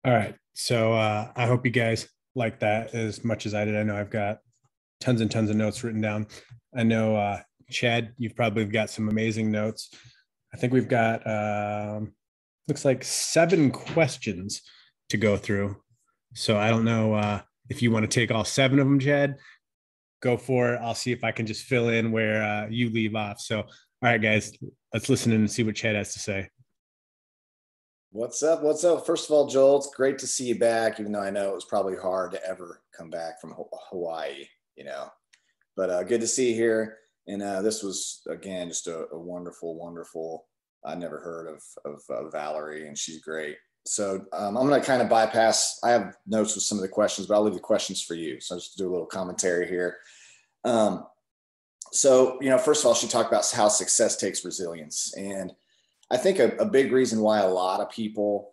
All right. So I hope you guys like that as much as I did. I know I've got tons and tons of notes written down. I know Chad, you've probably got some amazing notes. I think we've got looks like 7 questions to go through. So I don't know if you want to take all 7 of them, Chad. Go for it. I'll see if I can just fill in where you leave off. So, all right, guys, let's listen in and see what Chad has to say. What's up? What's up? First of all, Joel, it's great to see you back, even though I know it was probably hard to ever come back from Hawaii, but good to see you here. And this was, again, just a wonderful, wonderful. I never heard of Valorie, and she's great. So I'm going to kind of bypass. I have notes with some of the questions, but I'll leave the questions for you. So I'll just do a little commentary here. First of all, she talked about how success takes resilience. And I think a big reason why a lot of people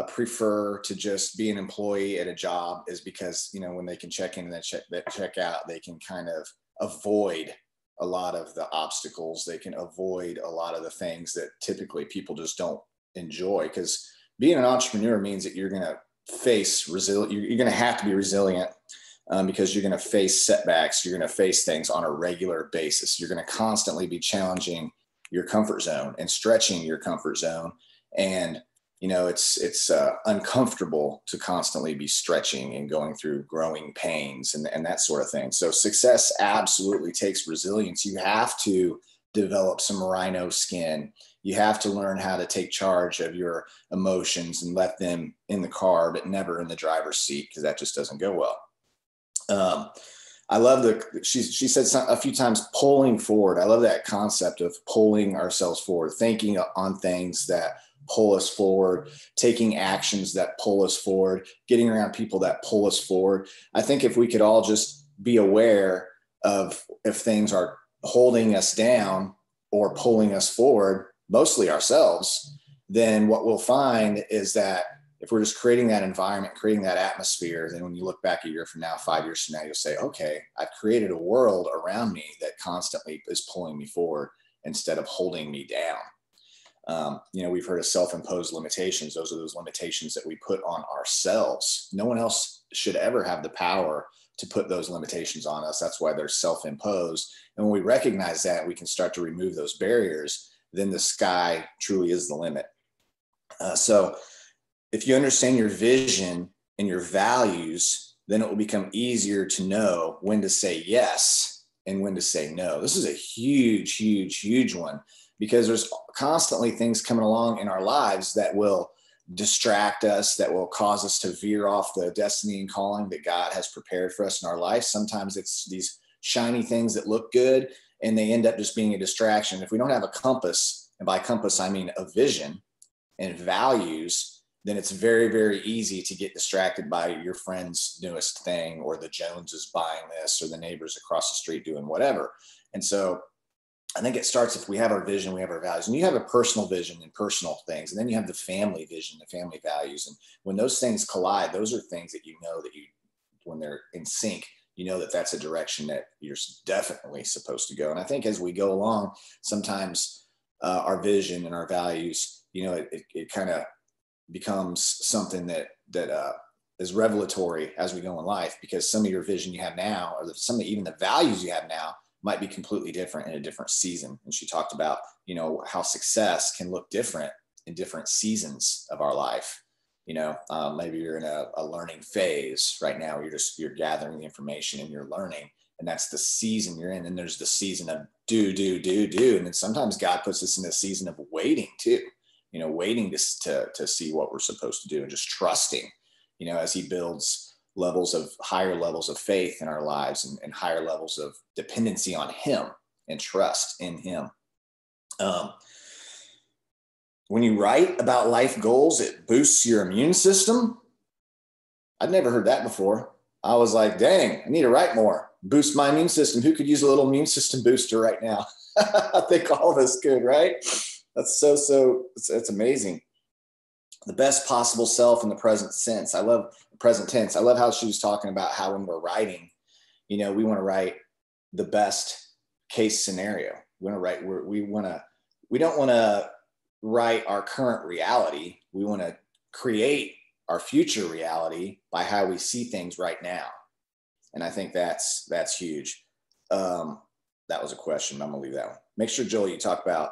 prefer to just be an employee at a job is because, when they can check in and then check out, they can kind of avoid a lot of the obstacles. They can avoid a lot of the things that typically people just don't enjoy, because being an entrepreneur means that you're going to face resilient. You're going to have to be resilient because you're going to face setbacks. You're going to face things on a regular basis. You're going to constantly be challenging your comfort zone and stretching your comfort zone. And, it's uncomfortable to constantly be stretching and going through growing pains and that sort of thing. So success absolutely takes resilience. You have to develop some rhino skin. You have to learn how to take charge of your emotions and let them in the car, but never in the driver's seat, because that just doesn't go well. I love she said a few times, pulling forward. I love that concept of pulling ourselves forward, thinking on things that pull us forward, taking actions that pull us forward, getting around people that pull us forward. I think if we could all just be aware of if things are holding us down or pulling us forward, mostly ourselves, then what we'll find is that if we're just creating that environment, creating that atmosphere, then when you look back a year from now, 5 years from now, you'll say, okay, I've created a world around me that constantly is pulling me forward instead of holding me down. We've heard of self-imposed limitations. Those are those limitations that we put on ourselves. No one else should ever have the power to put those limitations on us. That's why they're self-imposed. And when we recognize that, we can start to remove those barriers, then the sky truly is the limit. So if you understand your vision and your values, then it will become easier to know when to say yes and when to say no. This is a huge, huge, huge one, because there's constantly things coming along in our lives that will distract us, that will cause us to veer off the destiny and calling that God has prepared for us in our life. Sometimes it's these shiny things that look good, and they end up just being a distraction. If we don't have a compass, and by compass, I mean a vision and values, then it's very, very easy to get distracted by your friend's newest thing, or the Joneses buying this, or the neighbors across the street doing whatever. And so I think it starts, if we have our vision, we have our values, and you have a personal vision and personal things, and then you have the family vision, the family values. And when those things collide, those are things that when they're in sync, that that's a direction that you're definitely supposed to go. And I think as we go along, sometimes our vision and our values, it kind of becomes something that is revelatory as we go in life, because some of your vision you have now, or even the values you have now, might be completely different in a different season. And she talked about, how success can look different in different seasons of our life. Maybe you're in a learning phase right now. You're gathering the information and you're learning, and that's the season you're in. And there's the season of do. And then sometimes God puts us in a season of waiting too, waiting to see what we're supposed to do, and just trusting, as he builds higher levels of faith in our lives, and higher levels of dependency on him and trust in him. When you write about life goals, it boosts your immune system. I'd never heard that before. I was like, dang, I need to write more, boost my immune system. Who could use a little immune system booster right now? I think all of us could, right? That's it's amazing. The best possible self in the present tense. I love the present tense. I love how she was talking about how when we're writing, we want to write the best case scenario. We don't want to write our current reality. We want to create our future reality by how we see things right now. And I think that's huge. That was a question. I'm gonna leave that one. Make sure, Joel, you talk about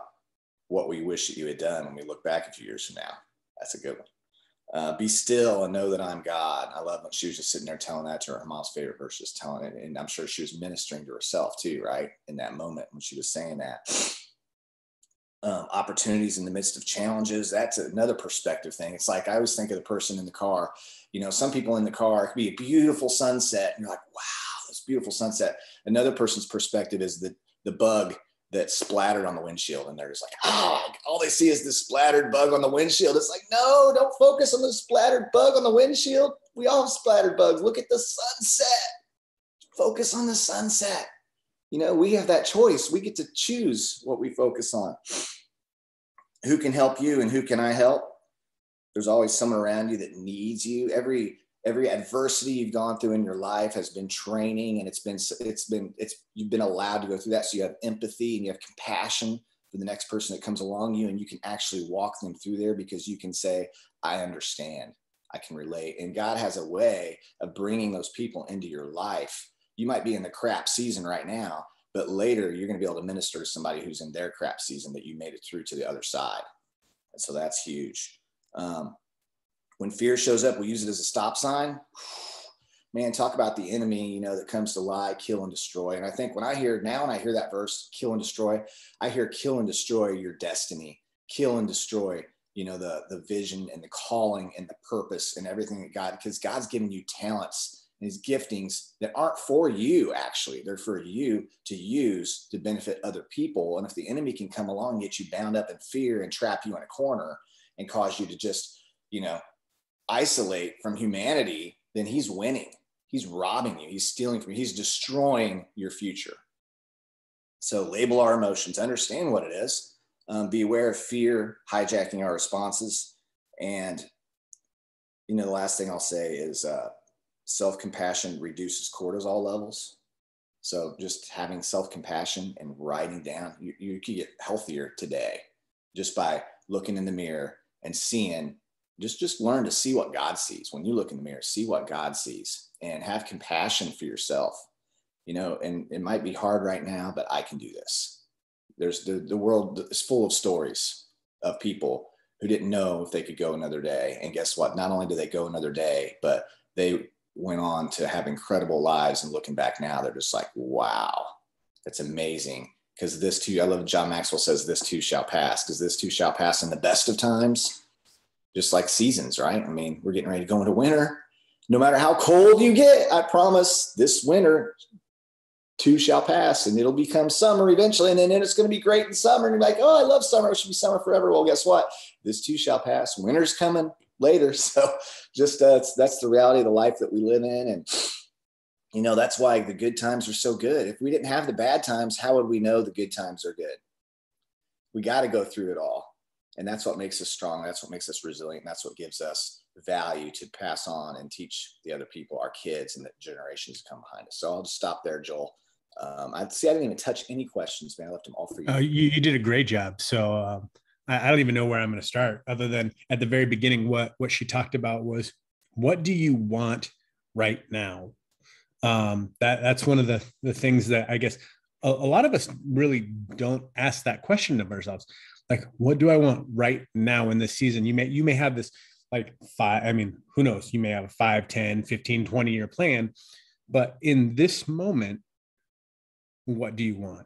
what we wish that you had done when we look back a few years from now. That's a good one. Be still and know that I'm God. I love when she was just sitting there telling that to her mom's favorite verse, just telling it. And I'm sure she was ministering to herself too, right? In that moment when she was saying that. Opportunities in the midst of challenges. That's another perspective thing. It's like, I always think of the person in the car, you know, some people in the car, it could be a beautiful sunset. And you're like, wow, this beautiful sunset. Another person's perspective is the bug that splattered on the windshield. And they're just like, oh, all they see is this splattered bug on the windshield. It's like, no, don't focus on the splattered bug on the windshield. We all have splattered bugs. Look at the sunset. Focus on the sunset. You know, we have that choice. We get to choose what we focus on. Who can help you and who can I help? There's always someone around you that needs you. Every adversity you've gone through in your life has been training, and you've been allowed to go through that. So you have empathy and you have compassion for the next person that comes along you, and you can actually walk them through there because you can say, I understand, I can relate. And God has a way of bringing those people into your life. You might be in the crap season right now, but later you're going to be able to minister to somebody who's in their crap season that you made it through to the other side. And so that's huge. When fear shows up, we use it as a stop sign. Man, talk about the enemy, you know, that comes to lie, kill, and destroy. And I think when I hear that verse, kill and destroy, I hear kill and destroy your destiny, kill and destroy, you know, the vision and the calling and the purpose and everything that God, because God's given you talents and his giftings that aren't for you, actually. They're for you to use to benefit other people. And if the enemy can come along and get you bound up in fear and trap you in a corner and cause you to just, you know, isolate from humanity, then he's winning. He's robbing you. He's stealing from you. He's destroying your future. So label our emotions, understand what it is. Be aware of fear hijacking our responses. And, you know, the last thing I'll say is self-compassion reduces cortisol levels. So just having self-compassion and writing down, you can get healthier today just by looking in the mirror and seeing, just learn to see what God sees. When you look in the mirror, see what God sees and have compassion for yourself, you know, and it might be hard right now, but I can do this. There's the world is full of stories of people who didn't know if they could go another day. And guess what? Not only did they go another day, but they went on to have incredible lives. And looking back now, they're just like, wow, that's amazing. Because this too, I love John Maxwell says, this too shall pass, because this too shall pass in the best of times, just like seasons, right? I mean, we're getting ready to go into winter. No matter how cold you get, I promise this winter too shall pass and it'll become summer eventually. And then it's going to be great in summer. And you're like, oh, I love summer. It should be summer forever. Well, guess what? This too shall pass. Winter's coming later. So just that's the reality of the life that we live in. And, you know, that's why the good times are so good. If we didn't have the bad times, how would we know the good times are good? We got to go through it all. And that's what makes us strong. That's what makes us resilient. That's what gives us value to pass on and teach the other people, our kids, and the generations to come behind us. So I'll just stop there, Joel. I didn't even touch any questions, man. I left them all for you. You did a great job. So I don't even know where I'm going to start, other than at the very beginning, what she talked about was, what do you want right now? That's one of the things that I guess a lot of us really don't ask that question of ourselves. Like, what do I want right now in this season? You may have this like who knows? You may have a 5, 10, 15, 20-year plan, but in this moment, what do you want?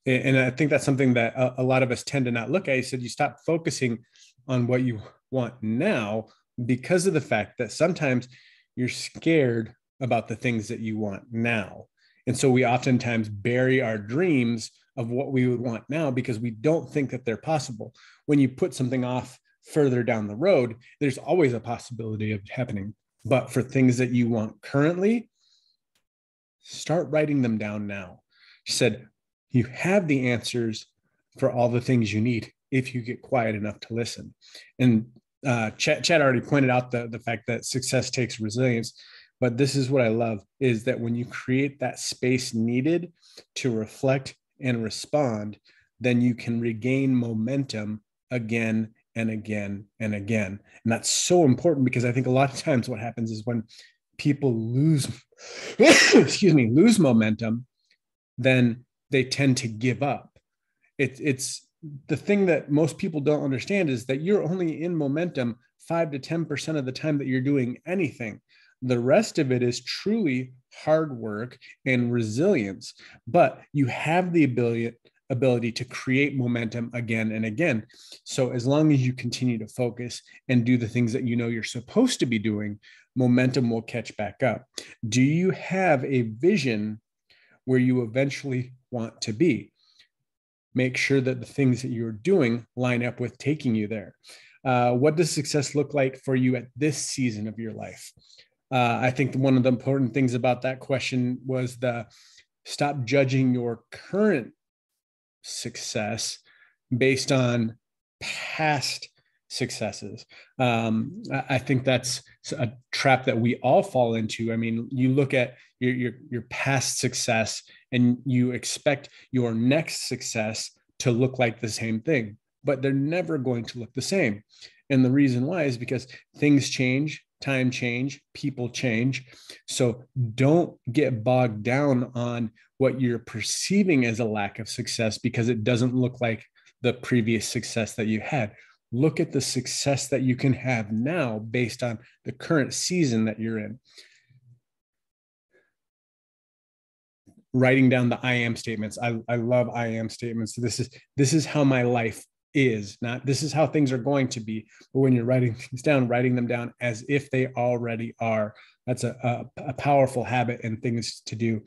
And I think that's something that a lot of us tend to not look at. He said, you stop focusing on what you want now because of the fact that sometimes you're scared about the things that you want now. And so we oftentimes bury our dreams of what we would want now because we don't think that they're possible. When you put something off further down the road, there's always a possibility of it happening. But for things that you want currently, start writing them down now. She said, you have the answers for all the things you need if you get quiet enough to listen. And Chad already pointed out the fact that success takes resilience. But this is what I love, is that when you create that space needed to reflect and respond, then you can regain momentum again and again and again. And that's so important, because I think a lot of times what happens is when people lose, lose momentum, then they tend to give up. It's the thing that most people don't understand is that you're only in momentum 5 to 10% of the time that you're doing anything. The rest of it is truly hard work and resilience, but you have the ability to create momentum again and again. So as long as you continue to focus and do the things that you know you're supposed to be doing, momentum will catch back up. Do you have a vision where you eventually want to be? Make sure that the things that you're doing line up with taking you there. What does success look like for you at this season of your life? I think one of the important things about that question was the stop judging your current success based on past successes. I think that's a trap that we all fall into. I mean, you look at your past success and you expect your next success to look like the same thing, but they're never going to look the same. And the reason why is because things change, time change, people change. So don't get bogged down on what you're perceiving as a lack of success because it doesn't look like the previous success that you had. Look at the success that you can have now based on the current season that you're in. Writing down the I am statements. I love I am statements. This is how my life is, not this is how things are going to be. But when you're writing things down, writing them down as if they already are. That's a powerful habit and things to do.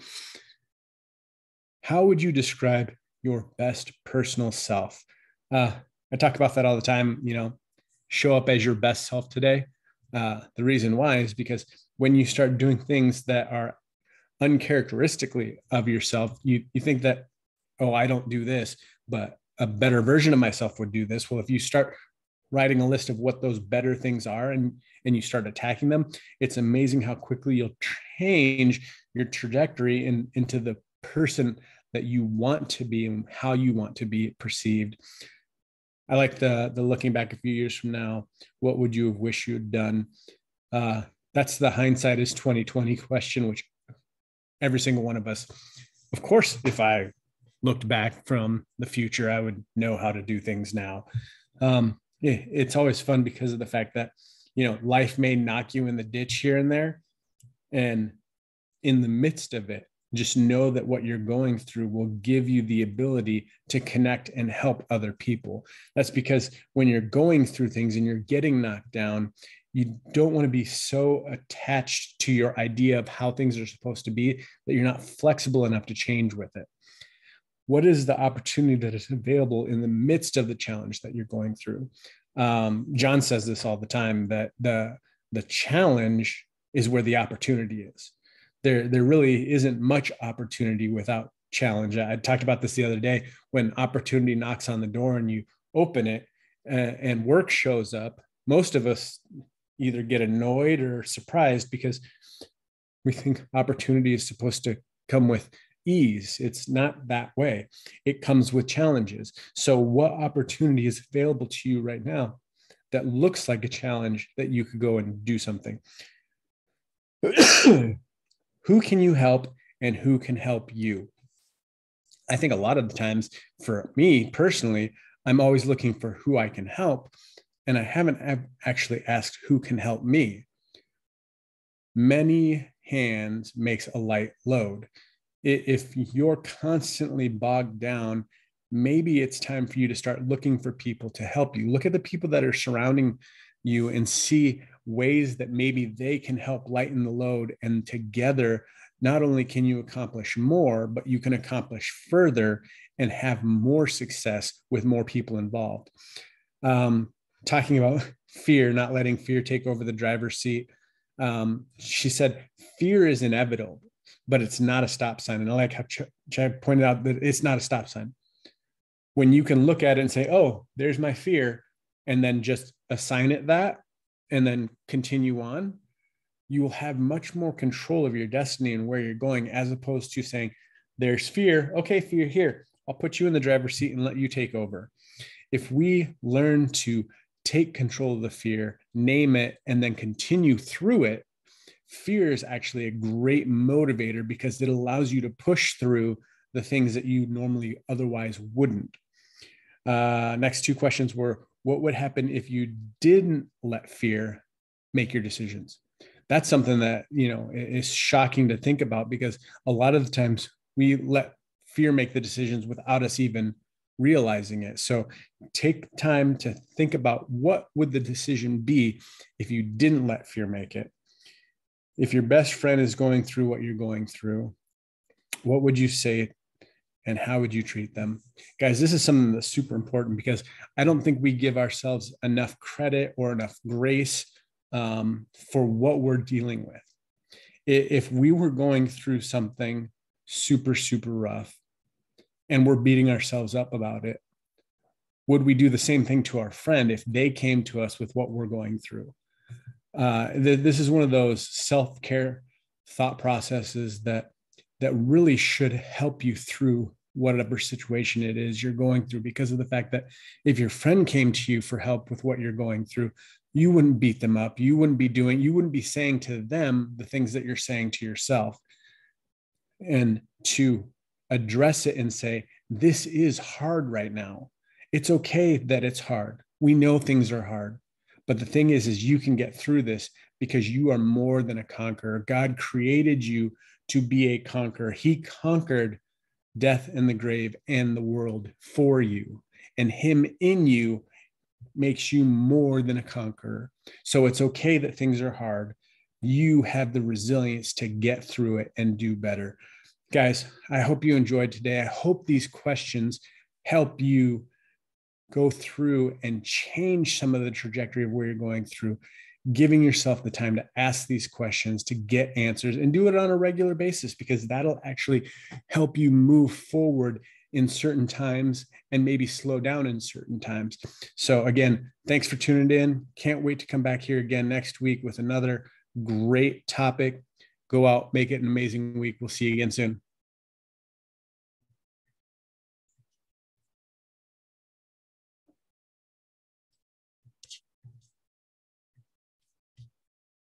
How would you describe your best personal self? I talk about that all the time. Show up as your best self today. The reason why is because when you start doing things that are uncharacteristically of yourself, you think that, oh, I don't do this, but a better version of myself would do this. Well, if you start writing a list of what those better things are and you start attacking them, it's amazing how quickly you'll change your trajectory into the person that you want to be and how you want to be perceived. I like the looking back a few years from now, what would you have wished you had done? That's the hindsight is 2020 question, which every single one of us, of course, if I looked back from the future, I would know how to do things now. It's always fun because of the fact that, life may knock you in the ditch here and there. And in the midst of it, just know that what you're going through will give you the ability to connect and help other people. That's because when you're going through things and you're getting knocked down, you don't want to be so attached to your idea of how things are supposed to be that you're not flexible enough to change with it. What is the opportunity that is available in the midst of the challenge that you're going through? John says this all the time, that the challenge is where the opportunity is. There really isn't much opportunity without challenge. I talked about this the other day. When opportunity knocks on the door and you open it and work shows up, most of us either get annoyed or surprised because we think opportunity is supposed to come with ease. It's not that way. It comes with challenges. So what opportunity is available to you right now that looks like a challenge that you could go and do something? Who can you help and who can help you? I think a lot of the times for me personally, I'm always looking for who I can help. And I haven't actually asked who can help me. Many hands makes a light load. If you're constantly bogged down, maybe it's time for you to start looking for people to help you. Look at the people that are surrounding you and see ways that maybe they can help lighten the load. And together, not only can you accomplish more, but you can accomplish further and have more success with more people involved. Talking about fear, not letting fear take over the driver's seat. She said, fear is inevitable, but it's not a stop sign. And I like how Chad pointed out that it's not a stop sign. When you can look at it and say, oh, there's my fear, and then just assign it that, and then continue on, you will have much more control of your destiny and where you're going, as opposed to saying, there's fear. Okay, fear, here. I'll put you in the driver's seat and let you take over. If we learn to take control of the fear, name it, and then continue through it, fear is actually a great motivator because it allows you to push through the things that you normally otherwise wouldn't. Next two questions were, what would happen if you didn't let fear make your decisions? That's something that, is shocking to think about, because a lot of the times we let fear make the decisions without us even realizing it. So take time to think about, what would the decision be if you didn't let fear make it? If your best friend is going through what you're going through, what would you say and how would you treat them? Guys, this is something that's super important, because I don't think we give ourselves enough credit or enough grace for what we're dealing with. If we were going through something super, super rough and we're beating ourselves up about it, would we do the same thing to our friend if they came to us with what we're going through? This is one of those self-care thought processes that really should help you through whatever situation it is you're going through, because of the fact that if your friend came to you for help with what you're going through, you wouldn't beat them up. You wouldn't be saying to them the things that you're saying to yourself. And to address it and say, this is hard right now. It's okay that it's hard. We know things are hard. But the thing is you can get through this because you are more than a conqueror. God created you to be a conqueror. He conquered death and the grave and the world for you. And him in you makes you more than a conqueror. So it's okay that things are hard. You have the resilience to get through it and do better. Guys, I hope you enjoyed today. I hope these questions help you go through and change some of the trajectory of where you're going through, giving yourself the time to ask these questions, to get answers, and do it on a regular basis, because that'll actually help you move forward in certain times and maybe slow down in certain times. So again, thanks for tuning in. Can't wait to come back here again next week with another great topic. Go out, make it an amazing week. We'll see you again soon.